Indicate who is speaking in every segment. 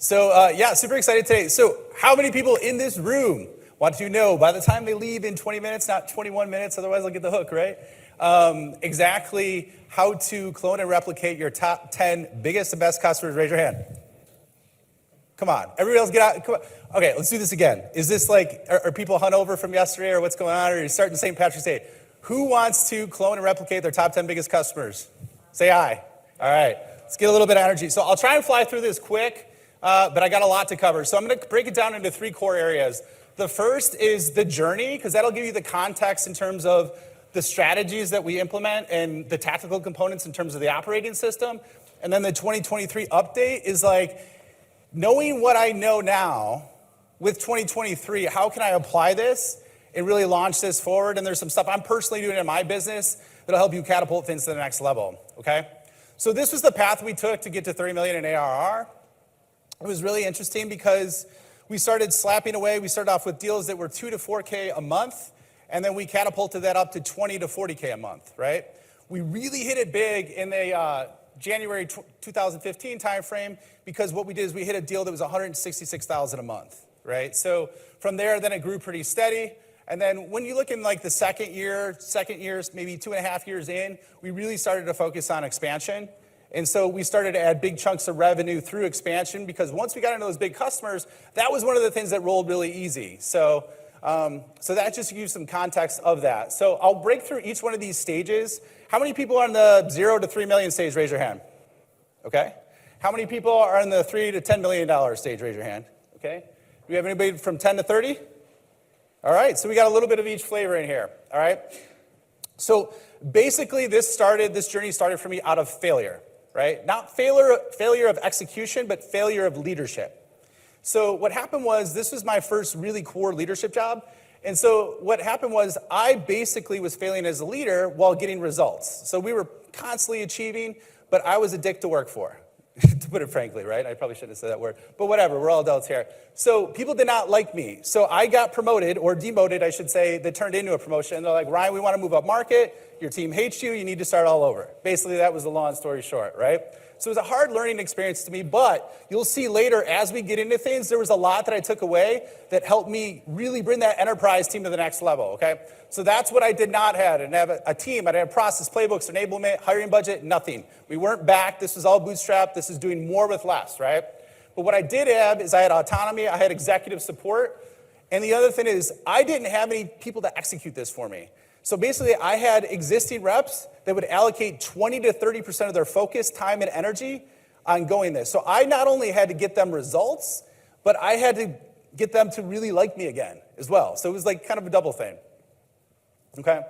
Speaker 1: So super excited today. So how many people in this room want to know by the time they leave in 20 minutes, not 21 minutes, otherwise they'll get the hook, right? Exactly how to clone and replicate your top 10 biggest and best customers. Raise your hand. Come on, everybody else get out. Come on. Okay, let's do this again. Is this like, are people hungover from yesterday or what's going on? Or are you starting St. Patrick's Day? Who wants to clone and replicate their top 10 biggest customers? Say aye. All right, let's get a little bit of energy. So I'll try and fly through this quick. But I got a lot to cover. So I'm going to break it down into 3 core areas. The first is the journey, because that'll give you the context in terms of the strategies that we implement and the tactical components in terms of the operating system. And then the 2023 update is like, knowing what I know now with 2023, how can I apply this and really launch this forward? And there's some stuff I'm personally doing in my business that'll help you catapult things to the next level, okay? So this was the path we took to get to 30 million in ARR. It was really interesting because we started slapping away. We started off with deals that were 2 to 4K a month, and then we catapulted that up to 20 to 40K a month, right? We really hit it big in the January 2015 timeframe because what we did is we hit a deal that was 166,000 a month, right? So from there, then it grew pretty steady. And then when you look in like the second years, maybe 2.5 years in, we really started to focus on expansion. And so we started to add big chunks of revenue through expansion because once we got into those big customers, that was one of the things that rolled really easy. So that just gives you some context of that. So I'll break through each one of these stages. How many people are on the 0 to 3 million stage? Raise your hand. Okay. How many people are on the $3 to $10 million stage? Raise your hand. Okay. Do we have anybody from 10 to 30? All right. So we got a little bit of each flavor in here. All right. So basically this journey started for me out of failure. Right? Not failure of execution, but failure of leadership. So what happened was, this was my first really core leadership job. And so what happened was, I basically was failing as a leader while getting results. So we were constantly achieving, but I was a dick to work for, to put it frankly, right? I probably shouldn't have said that word, but whatever, we're all adults here. So people did not like me. So I got promoted, or demoted, I should say, that turned into a promotion. And they're like, Ryan, we want to move up market. Your team hates you. You need to start all over. Basically, that was the long story short, right? So it was a hard learning experience to me, but you'll see later as we get into things, there was a lot that I took away that helped me really bring that enterprise team to the next level, okay? So that's what I did not have. I didn't have a team. I didn't have process, playbooks, enablement, hiring budget, nothing. We weren't back. This was all bootstrapped. This is doing more with less, right? But what I did have is I had autonomy. I had executive support. And the other thing is I didn't have any people to execute this for me. So basically, I had existing reps that would allocate 20 to 30% of their focus, time, and energy on going this. So I not only had to get them results, but I had to get them to really like me again as well. So it was like kind of a double thing, okay?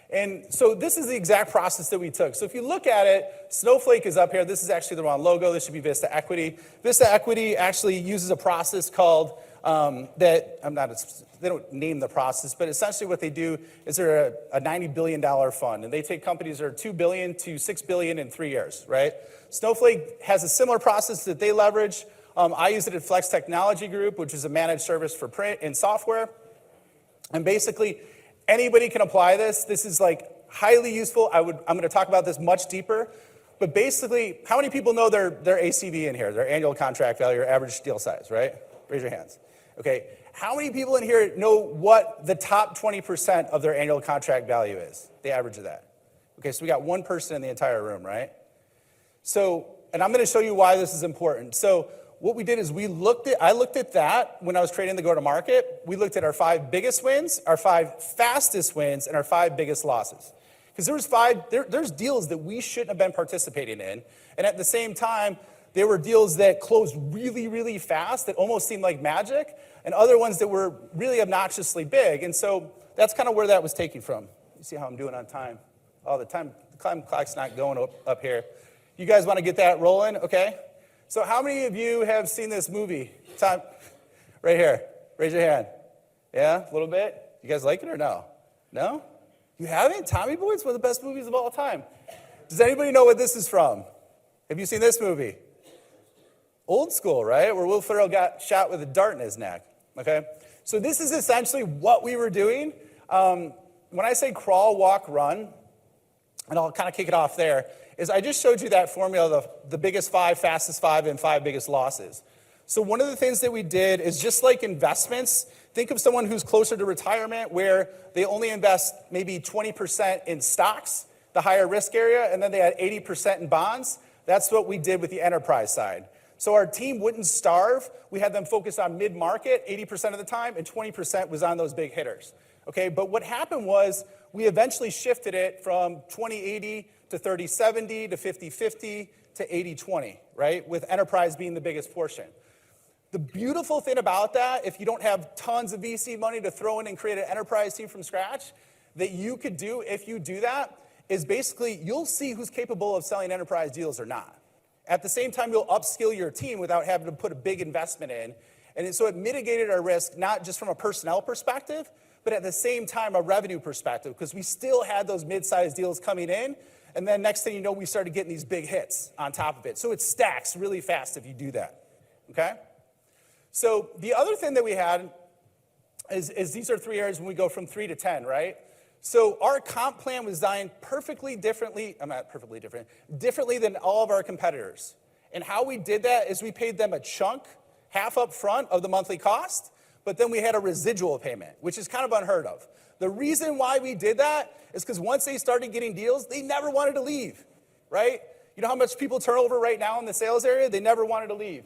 Speaker 1: And so this is the exact process that we took. So if you look at it, Snowflake is up here. This is actually the wrong logo. This should be Vista Equity. Vista Equity actually uses a process called they don't name the process, but essentially what they do is they're a $90 billion fund, and they take companies that are $2 billion to $6 billion in 3 years, right? Snowflake has a similar process that they leverage. I use it at Flex Technology Group, which is a managed service for print and software. And basically, anybody can apply this. This is like highly useful. I'm going to talk about this much deeper. But basically, how many people know their ACV in here, their annual contract value or average deal size, right? Raise your hands. Okay, how many people in here know what the top 20% of their annual contract value is, the average of that? Okay, so we got one person in the entire room, right? So, and I'm going to show you why this is important. So what we did is I looked at that when I was creating the go-to-market. We looked at our 5 biggest wins, our 5 fastest wins, and our 5 biggest losses. Because there's deals that we shouldn't have been participating in, and at the same time, there were deals that closed really, really fast that almost seemed like magic, and other ones that were really obnoxiously big. And so that's kind of where that was taken from. You see how I'm doing on time? Oh, the time clock's not going up here. You guys want to get that rolling? Okay. So how many of you have seen this movie? Time, right here. Raise your hand. Yeah, a little bit? You guys like it or no? No? You haven't? Tommy Boy? It's one of the best movies of all time. Does anybody know what this is from? Have you seen this movie? Old school, right? Where Will Ferrell got shot with a dart in his neck, okay? So this is essentially what we were doing. When I say crawl, walk, run, and I'll kind of kick it off there, is I just showed you that formula, the biggest 5, fastest 5, and 5 biggest losses. So one of the things that we did is just like investments, think of someone who's closer to retirement where they only invest maybe 20% in stocks, the higher risk area, and then they had 80% in bonds. That's what we did with the enterprise side. So our team wouldn't starve. We had them focus on mid-market 80% of the time, and 20% was on those big hitters. Okay, but what happened was we eventually shifted it from 20-80 to 30-70 to 50-50 to 80-20, right? With enterprise being the biggest portion. The beautiful thing about that, if you don't have tons of VC money to throw in and create an enterprise team from scratch, that you could do if you do that, is basically you'll see who's capable of selling enterprise deals or not. At the same time, you'll upskill your team without having to put a big investment in. And so it mitigated our risk, not just from a personnel perspective, but at the same time, a revenue perspective, because we still had those mid-sized deals coming in. And then next thing you know, we started getting these big hits on top of it. So it stacks really fast if you do that, okay? So the other thing that we had is these are 3 areas when we go from 3 to 10, right? So our comp plan was designed differently than all of our competitors. And how we did that is we paid them a chunk, half up front of the monthly cost, but then we had a residual payment, which is kind of unheard of. The reason why we did that is because once they started getting deals, they never wanted to leave, right? You know how much people turn over right now in the sales area? They never wanted to leave.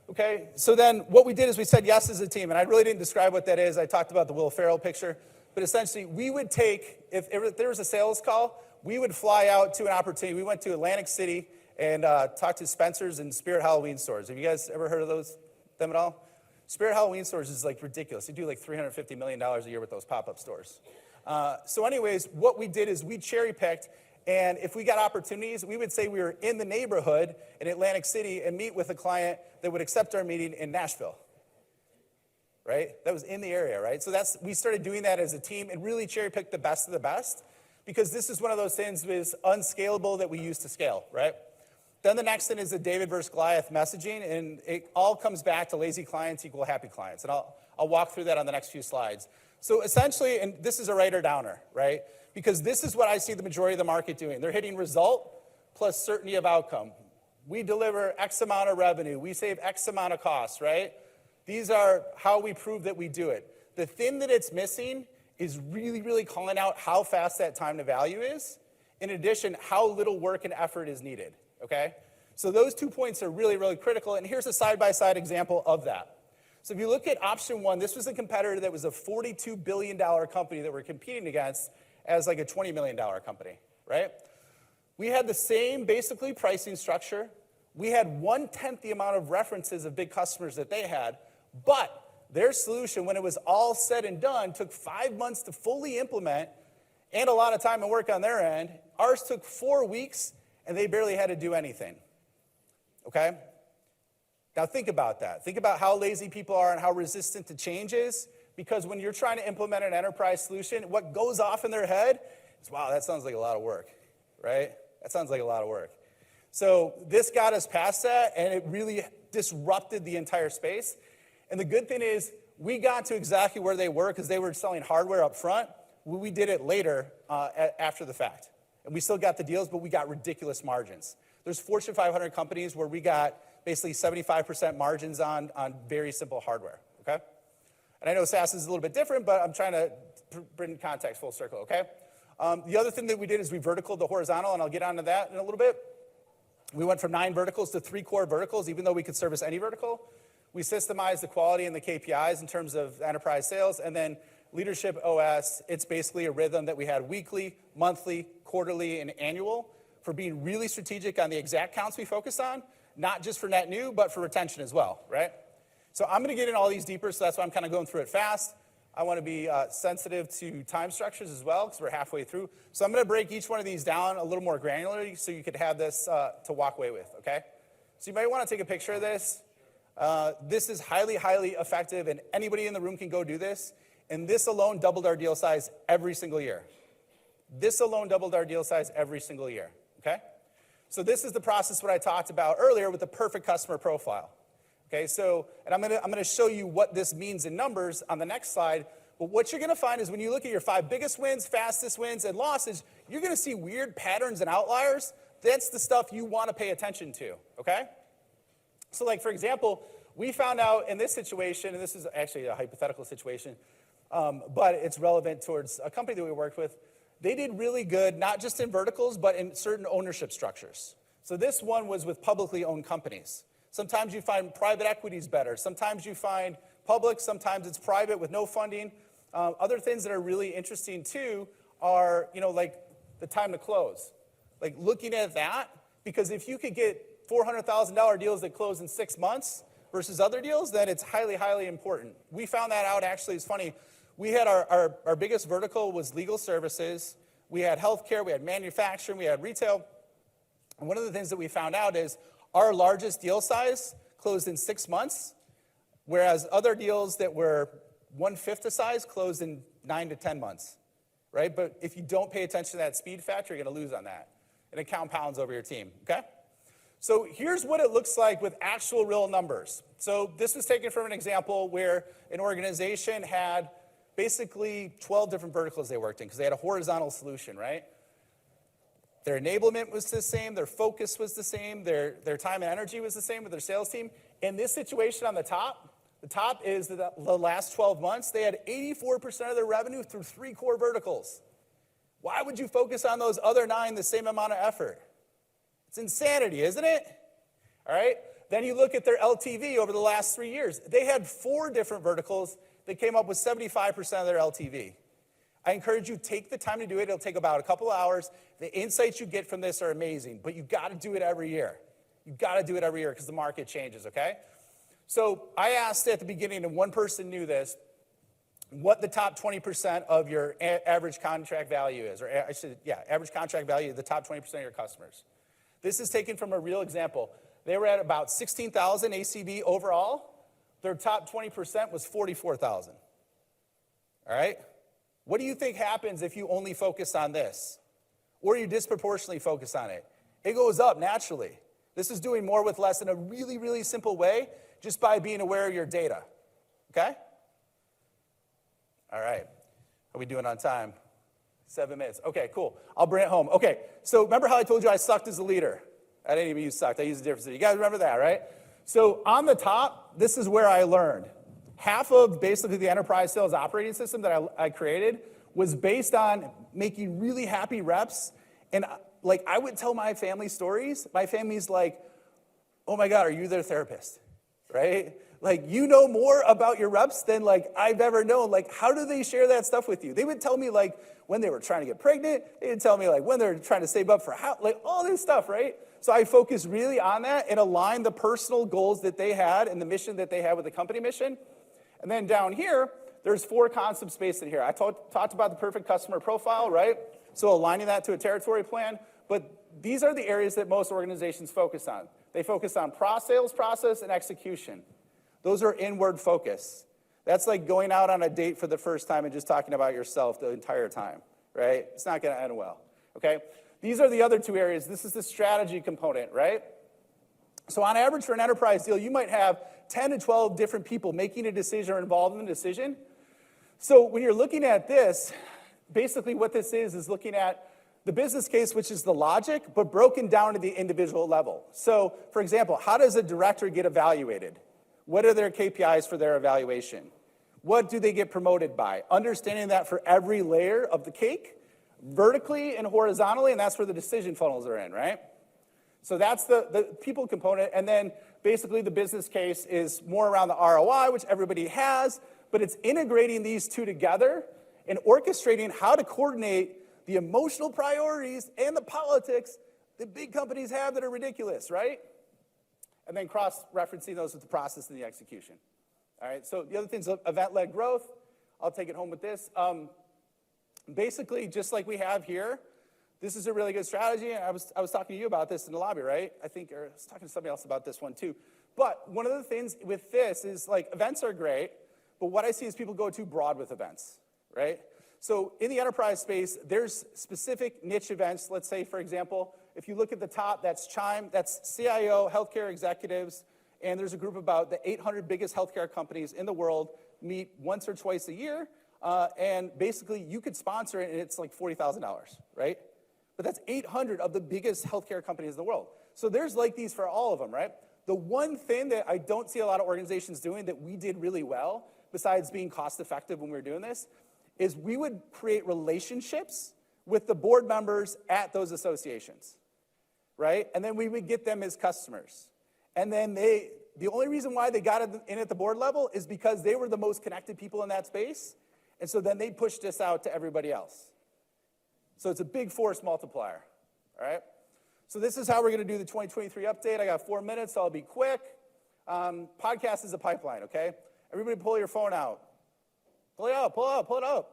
Speaker 1: Okay, so then what we did is we said yes as a team, and I really didn't describe what that is. I talked about the Will Ferrell picture, but essentially we would take, if there was a sales call, we would fly out to an opportunity. We went to Atlantic City and talked to Spencer's and Spirit Halloween stores. Have you guys ever heard of them at all? Spirit Halloween stores is like ridiculous. They do like $350 million a year with those pop-up stores. So anyways, what we did is we cherry-picked, and if we got opportunities, we would say we were in the neighborhood in Atlantic City and meet with a client that would accept our meeting in Nashville, right? That was in the area, right? So we started doing that as a team and really cherry-picked the best of the best, because this is one of those things that is unscalable that we use to scale, right? Then the next thing is the David versus Goliath messaging, and it all comes back to lazy clients equal happy clients. And I'll walk through that on the next few slides. So essentially, and this is a writer downer, right? Because this is what I see the majority of the market doing. They're hitting result plus certainty of outcome. We deliver X amount of revenue. We save X amount of costs, right? These are how we prove that we do it. The thing that it's missing is really, really calling out how fast that time to value is. In addition, how little work and effort is needed, okay? So those 2 points are really, really critical. And here's a side-by-side example of that. So if you look at option one, this was a competitor that was a $42 billion company that we're competing against as like a $20 million company, right? We had the same basically pricing structure. We had 1/10 the amount of references of big customers that they had, but their solution, when it was all said and done, took 5 months to fully implement and a lot of time and work on their end. Ours took 4 weeks, and they barely had to do anything, okay? Now think about that. Think about how lazy people are and how resistant to change is, because when you're trying to implement an enterprise solution, what goes off in their head is, wow, that sounds like a lot of work, right? That sounds like a lot of work. So this got us past that, and it really disrupted the entire space. And the good thing is we got to exactly where they were because they were selling hardware up front. We did it later after the fact. And we still got the deals, but we got ridiculous margins. There's Fortune 500 companies where we got basically 75% margins on very simple hardware, okay? And I know SaaS is a little bit different, but I'm trying to bring context full circle, okay? The other thing that we did is we verticaled the horizontal, and I'll get onto that in a little bit. We went from 9 verticals to 3 core verticals, even though we could service any vertical. We systemized the quality and the KPIs in terms of enterprise sales, and then Leadership OS, it's basically a rhythm that we had weekly, monthly, quarterly, and annual for being really strategic on the exact counts we focus on, not just for net new, but for retention as well, right? So I'm going to get in all these deeper, so that's why I'm kind of going through it fast. I want to be sensitive to time structures as well, because we're halfway through. So I'm going to break each one of these down a little more granularly so you could have this to walk away with, okay? So you might want to take a picture of this. This is highly, highly effective, and anybody in the room can go do this. And this alone doubled our deal size every single year. This alone doubled our deal size every single year, okay? So this is the process what I talked about earlier with the perfect customer profile. Okay, so, and I'm gonna show you what this means in numbers on the next slide. But what you're gonna find is when you look at your 5 biggest wins, fastest wins, and losses, you're gonna see weird patterns and outliers. That's the stuff you wanna pay attention to, okay? So like, for example, We found out in this situation, and this is actually a hypothetical situation, but it's relevant towards a company that we worked with. They did really good, not just in verticals, but in certain ownership structures. So this one was with publicly owned companies. Sometimes you find private equities better. Sometimes you find public. Sometimes it's private with no funding. Other things that are really interesting too are, like the time to close. Like looking at that, because if you could get $400,000 deals that close in 6 months versus other deals, then it's highly, highly important. We found that out, actually, it's funny. We had our biggest vertical was legal services. We had healthcare, we had manufacturing, we had retail. And one of the things that we found out is our largest deal size closed in 6 months, whereas other deals that were 1/5 the size closed in 9 to 10 months, right? But if you don't pay attention to that speed factor, you're going to lose on that. And it compounds over your team, okay? So here's what it looks like with actual real numbers. So this was taken from an example where an organization had basically 12 different verticals they worked in because they had a horizontal solution, right? Their enablement was the same, their focus was the same, their time and energy was the same with their sales team. In this situation on the top is the last 12 months, they had 84% of their revenue through 3 core verticals. Why would you focus on those other 9 the same amount of effort? It's insanity, isn't it? All right? Then you look at their LTV over the last 3 years. They had 4 different verticals that came up with 75% of their LTV. I encourage you, take the time to do it. It'll take about a couple of hours. The insights you get from this are amazing, but you got to do it every year. You got to do it every year because the market changes, okay? So I asked at the beginning, and one person knew this, what the top 20% of your average contract value is, or average contract value of the top 20% of your customers. This is taken from a real example. They were at about 16,000 ACV overall. Their top 20% was 44,000. All right? What do you think happens if you only focus on this? Or you disproportionately focus on it? It goes up naturally. This is doing more with less in a really, really simple way, just by being aware of your data. Okay? All right. Are we doing on time? 7 minutes. Okay, cool. I'll bring it home. Okay, so remember how I told you I sucked as a leader? I didn't even use sucked. I used a different. You guys remember that, right? So on the top, this is where I learned. Half of basically the enterprise sales operating system that I created was based on making really happy reps. And like I would tell my family stories. My family's like, oh my God, are you their therapist? Right? Like, you know more about your reps than like I've ever known. Like, how do they share that stuff with you? They would tell me like when they were trying to get pregnant. They would tell me like when they're trying to save up for house, like all this stuff, right? So I focused really on that and aligned the personal goals that they had and the mission that they had with the company mission. And then down here, there's 4 concepts based in here. I talked about the perfect customer profile, right? So aligning that to a territory plan. But these are the areas that most organizations focus on. They focus on sales process and execution. Those are inward focus. That's like going out on a date for the first time and just talking about yourself the entire time, right? It's not going to end well, okay? These are the other 2 areas. This is the strategy component, right? So on average for an enterprise deal, you might have 10 to 12 different people making a decision or involved in the decision. So when you're looking at this, basically what this is looking at the business case, which is the logic, but broken down to the individual level. So, for example, how does a director get evaluated? What are their KPIs for their evaluation? What do they get promoted by? Understanding that for every layer of the cake, vertically and horizontally, and that's where the decision funnels are in, right? So that's the people component, and then basically the business case is more around the ROI, which everybody has, but it's integrating these 2 together and orchestrating how to coordinate the emotional priorities and the politics that big companies have that are ridiculous, right? And then cross-referencing those with the process and the execution. All right, so the other thing's event-led growth. I'll take it home with this. Basically, just like we have here, this is a really good strategy. And I was talking to you about this in the lobby, right? I was talking to somebody else about this one too. But one of the things with this is like events are great, but what I see is people go too broad with events, right? So in the enterprise space, there's specific niche events. Let's say, for example, if you look at the top, that's Chime, that's CIO, healthcare executives, and there's a group about the 800 biggest healthcare companies in the world meet once or twice a year, and basically you could sponsor it, and it's like $40,000, right? But that's 800 of the biggest healthcare companies in the world. So there's like these for all of them, right? The one thing that I don't see a lot of organizations doing that we did really well, besides being cost effective when we were doing this, is we would create relationships with the board members at those associations, right? And then we would get them as customers. And then the only reason why they got in at the board level is because they were the most connected people in that space. And so then they pushed this out to everybody else. So it's a big force multiplier, all right? So this is how we're going to do the 2023 update. I got 4 minutes, so I'll be quick. Podcast is a pipeline, okay? Everybody pull your phone out. Pull it out, pull it out.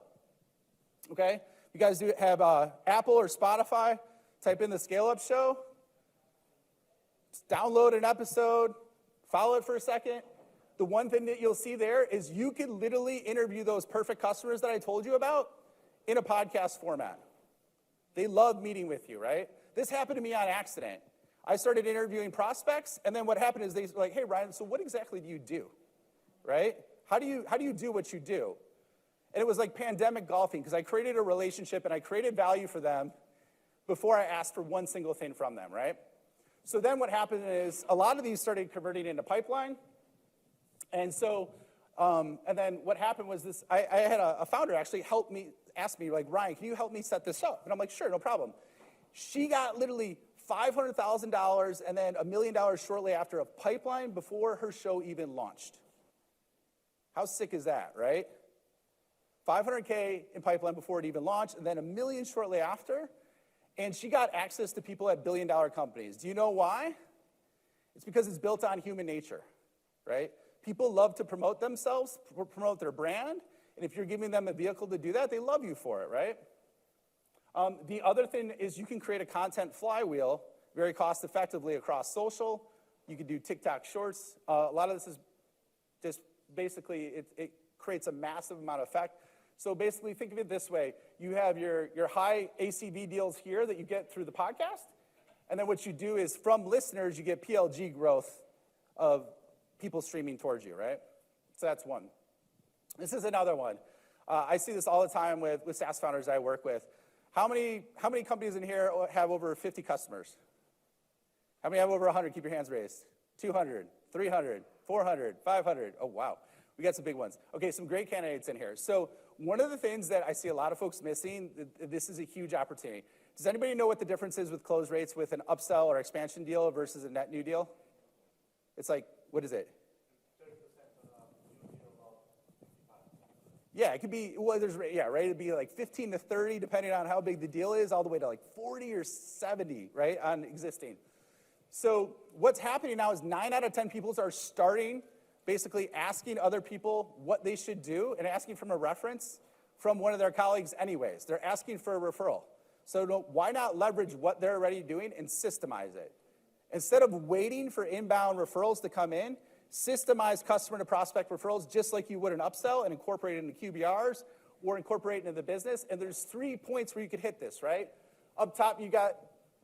Speaker 1: Okay? You guys do have Apple or Spotify? Type in the Scale Up Show. Just download an episode. Follow it for a second. The one thing that you'll see there is you can literally interview those perfect customers that I told you about in a podcast format. They love meeting with you, right? This happened to me on accident. I started interviewing prospects, and then what happened is they were like, hey, Ryan, so what exactly do you do, right? How do you do what you do? And it was like pandemic golfing, because I created a relationship and I created value for them before I asked for one single thing from them, right? So then what happened is a lot of these started converting into pipeline. And so, and then what happened was this, I had a founder actually ask me, like, Ryan, can you help me set this up? And I'm like, sure, no problem. She got literally $500,000 and then $1 million shortly after of pipeline before her show even launched. How sick is that, right? 500K in pipeline before it even launched, and then $1 million shortly after. And she got access to people at billion-dollar companies. Do you know why? It's because it's built on human nature, right? People love to promote themselves, promote their brand, and if you're giving them a vehicle to do that, they love you for it, right? The other thing is you can create a content flywheel very cost effectively across social. You can do TikTok shorts. A lot of this is just basically, it creates a massive amount of effect. So basically think of it this way. You have your high ACV deals here that you get through the podcast. And then what you do is from listeners, you get PLG growth of people streaming towards you, right? So that's one. This is another one. I see this all the time with SaaS founders I work with. How many companies in here have over 50 customers? How many have over 100? Keep your hands raised. 200, 300, 400, 500. Oh, wow. We got some big ones. Okay, some great candidates in here. So one of the things that I see a lot of folks missing, this is a huge opportunity. Does anybody know what the difference is with close rates with an upsell or expansion deal versus a net new deal? It's like, what is it?
Speaker 2: 30%
Speaker 1: Yeah, it could be, well, right? It'd be like 15 to 30, depending on how big the deal is, all the way to like 40 or 70, right, on existing. So what's happening now is 9 out of 10 people are starting basically asking other people what they should do and asking from a reference from one of their colleagues anyways. They're asking for a referral. So why not leverage what they're already doing and systemize it? Instead of waiting for inbound referrals to come in, systemize customer to prospect referrals just like you would an upsell and incorporate it into QBRs or incorporate it into the business. And there's 3 points where you could hit this, right? Up top, you got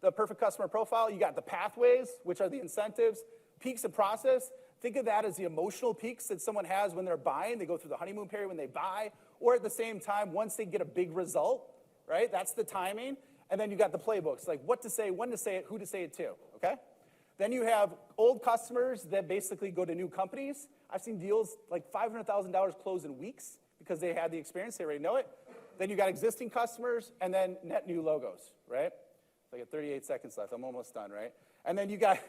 Speaker 1: the perfect customer profile. You got the pathways, which are the incentives, peaks of process. Think of that as the emotional peaks that someone has when they're buying. They go through the honeymoon period when they buy, or at the same time, once they get a big result, right? That's the timing. And then you got the playbooks, like what to say, when to say it, who to say it to, okay? Then you have old customers that basically go to new companies. I've seen deals like $500,000 close in weeks because they had the experience, they already know it. Then you got existing customers and then net new logos, right? So I got 38 seconds left, I'm almost done, right? And then you got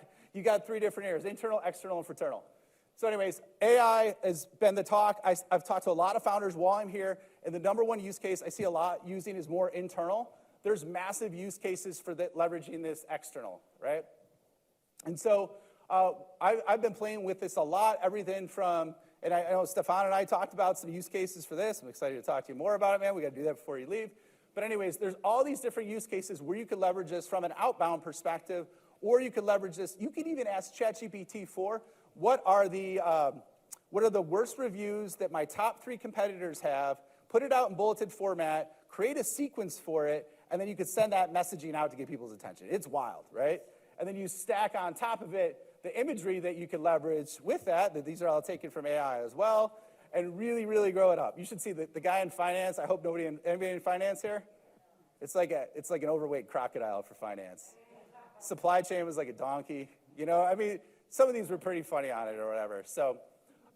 Speaker 1: 3 different areas, internal, external, and fraternal. So anyways, AI has been the talk. I've talked to a lot of founders while I'm here, and the number one use case I see a lot using is more internal. There's massive use cases for leveraging this external, right? And so I've been playing with this a lot, everything from, and I know Stefan and I talked about some use cases for this. I'm excited to talk to you more about it, man. We got to do that before you leave. But anyways, there's all these different use cases where you could leverage this from an outbound perspective, or you could leverage this. You could even ask ChatGPT for what are the worst reviews that my top 3 competitors have, put it out in bulleted format, create a sequence for it, and then you could send that messaging out to get people's attention. It's wild, right? And then you stack on top of it the imagery that you could leverage with that these are all taken from AI as well, and really, really grow it up. You should see the guy in finance. I hope anybody in finance here? It's like an overweight crocodile for finance. Supply chain was like a donkey. You know, I mean, some of these were pretty funny on it or whatever. So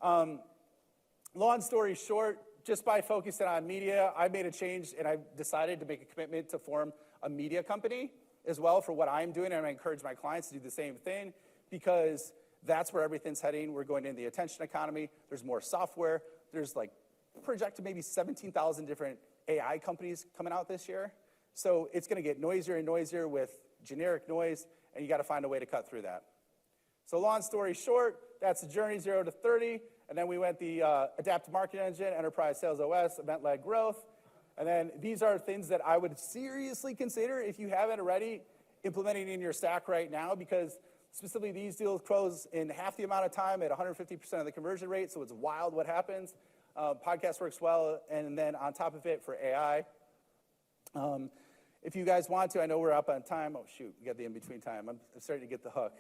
Speaker 1: long story short, just by focusing on media, I made a change and I decided to make a commitment to form a media company as well for what I'm doing, and I encourage my clients to do the same thing because that's where everything's heading. We're going into the attention economy. There's more software. There's like projected maybe 17,000 different AI companies coming out this year. So it's going to get noisier and noisier with generic noise, and you got to find a way to cut through that. So long story short, that's the journey 0 to 30. And then we went the Adaptive Marketing Engine, Enterprise Sales OS, Event-Led Growth. And then these are things that I would seriously consider, if you haven't already, implementing in your stack right now, because specifically these deals close in half the amount of time at 150% of the conversion rate, so it's wild what happens. Podcast works well, and then on top of it for AI. If you guys want to, I know we're up on time. Oh, shoot, we got the in-between time. I'm starting to get the hook.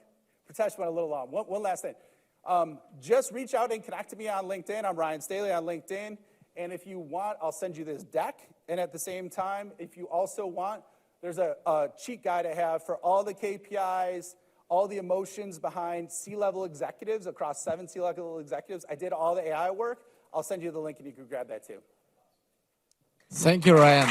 Speaker 1: Pritesh went a little long. One last thing. Just reach out and connect to me on LinkedIn. I'm Ryan Staley on LinkedIn. And if you want, I'll send you this deck. And at the same time, if you also want, there's a cheat guide I have for all the KPIs, all the emotions behind C-level executives across 7 C-level executives. I did all the AI work. I'll send you the link and you can grab that too.
Speaker 2: Thank you, Ryan.